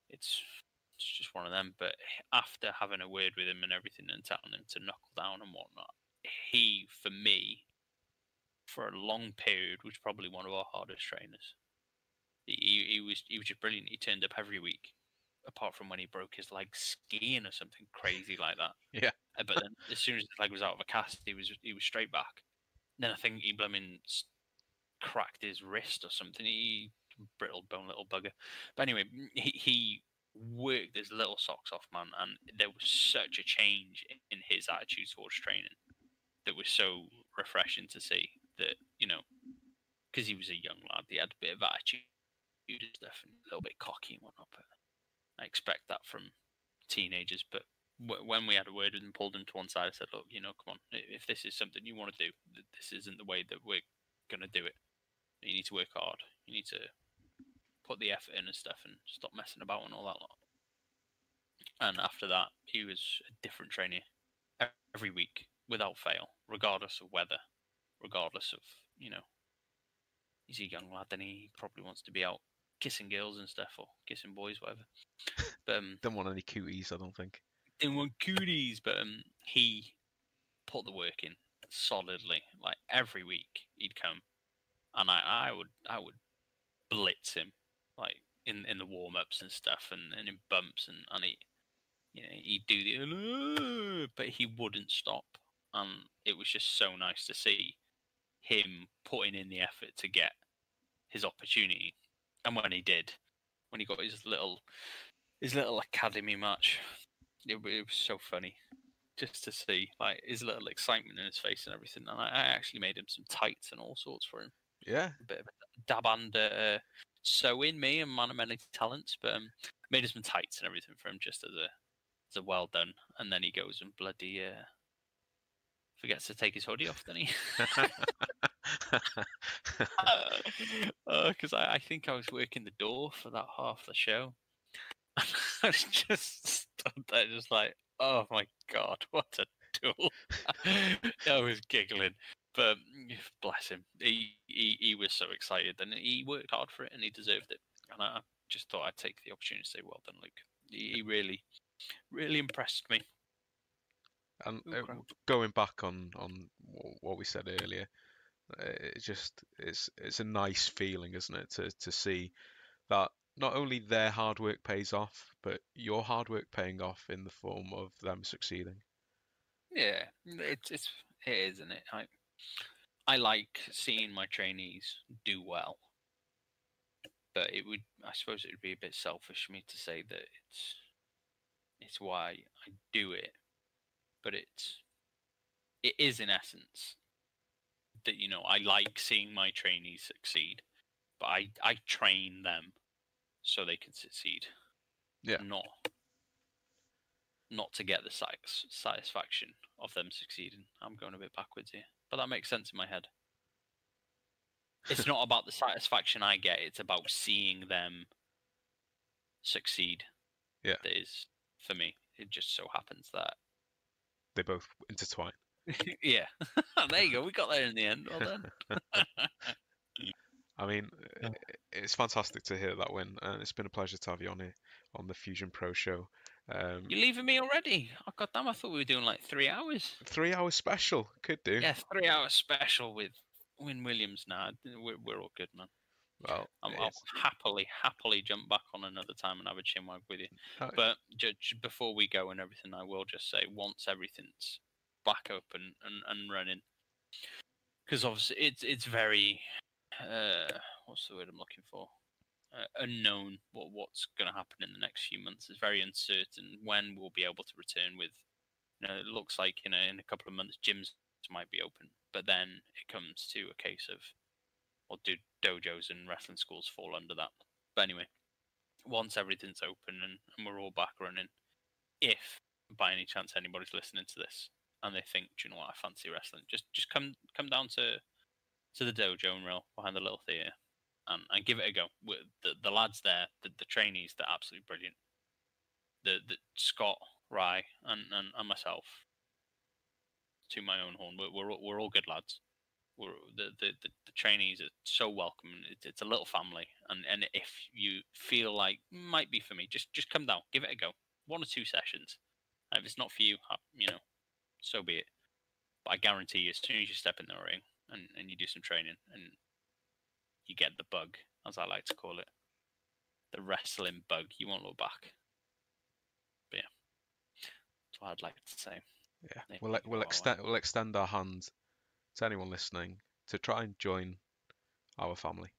It's just one of them. But after having a word with him and everything and telling him to knuckle down and whatnot, he, for me, for a long period, was probably one of our hardest trainers. He was just brilliant. He turned up every week, apart from when he broke his leg skiing or something crazy like that.
Yeah.
But then as soon as his leg was out of a cast, he was straight back. Then I think he blooming cracked his wrist or something. He brittle bone little bugger. But anyway, he worked his little socks off, man, and there was such a change in his attitude towards training that was so refreshing to see. That, because he was a young lad, he had a bit of attitude and stuff, and a little bit cocky and whatnot. But I expect that from teenagers. But when we had a word with him, pulled him to one side, I said, "Look, come on. If this is something you want to do, this isn't the way that we're going to do it. You need to work hard. You need to put the effort in and stuff, and stop messing about and all that lot." And after that, he was a different trainer every week, without fail, regardless of weather, regardless of, he's a young lad and he probably wants to be out kissing girls and stuff, or kissing boys, whatever. But
Don't want any cuties, I don't think.
didn't want cooties, but he put the work in solidly. Like every week he'd come, and I would blitz him, like in the warm ups and stuff, and in bumps, and he, he'd do the, but he wouldn't stop, and it was just so nice to see him putting in the effort to get his opportunity. And when he did, when he got his little academy match, it was so funny just to see like his little excitement in his face and everything. And I actually made him some tights and all sorts for him.
Yeah.
A bit of a dab and sewing, me and man of many talents, but made him some tights and everything for him just as a well done. And then he goes and bloody forgets to take his hoodie off, doesn't he? Because I think I was working the door for that half the show. I was just stood there, just like, oh my god, what a tool! I was giggling, but bless him, he was so excited, and he worked hard for it, and he deserved it. And I just thought I'd take the opportunity to say, well done, Luke. He really, really impressed me.
And
Ooh, crap.
going back on what we said earlier, it's a nice feeling, isn't it, to see that not only their hard work pays off, but your hard work paying off in the form of them succeeding.
Yeah, it is, isn't it? I like seeing my trainees do well, but I suppose it would be a bit selfish for me to say that it's why I do it, but it is in essence that, I like seeing my trainees succeed, but I train them so they can succeed,
Yeah.
not to get the satisfaction of them succeeding. I'm going a bit backwards here, but that makes sense in my head. It's not about the satisfaction I get, it's about seeing them succeed.
Yeah.
That is, for me, it just so happens that
They both intertwine.
yeah. There you go, we got there in the end. Well done.
I mean, it's fantastic to hear that, Win, and it's been a pleasure to have you on here on the Fusion Pro show.
You're leaving me already? Oh, God damn, I thought we were doing like 3 hours.
3 hour special, could do.
Yeah, 3 hour special with Wynn Williams now. We're all good, man.
Well,
I'll happily jump back on another time and have a chinwag with you. But before we go and everything, I will just say, once everything's back up and running, because obviously it's very what's the word I'm looking for? Unknown what's going to happen in the next few months. It's very uncertain when we'll be able to return with. It looks like in a couple of months gyms might be open, but then it comes to a case of, or do dojos and wrestling schools fall under that? But anyway, once everything's open and we're all back running, if by any chance anybody's listening to this and they think, do you know what, I fancy wrestling, just come down to the dojo and rail behind the little theatre and give it a go. The lads there, the trainees, they're absolutely brilliant. The Scott, Rye, and myself, to my own horn, we're all good lads. The trainees are so welcome. It's a little family, and if you feel like might be for me, just come down, give it a go. 1 or 2 sessions. And if it's not for you, so be it. But I guarantee you, as soon as you step in the ring and you do some training and you get the bug, as I like to call it, the wrestling bug, you won't look back. But yeah, that's what I'd like to say.
Yeah, we'll extend our hand to anyone listening to try and join our family.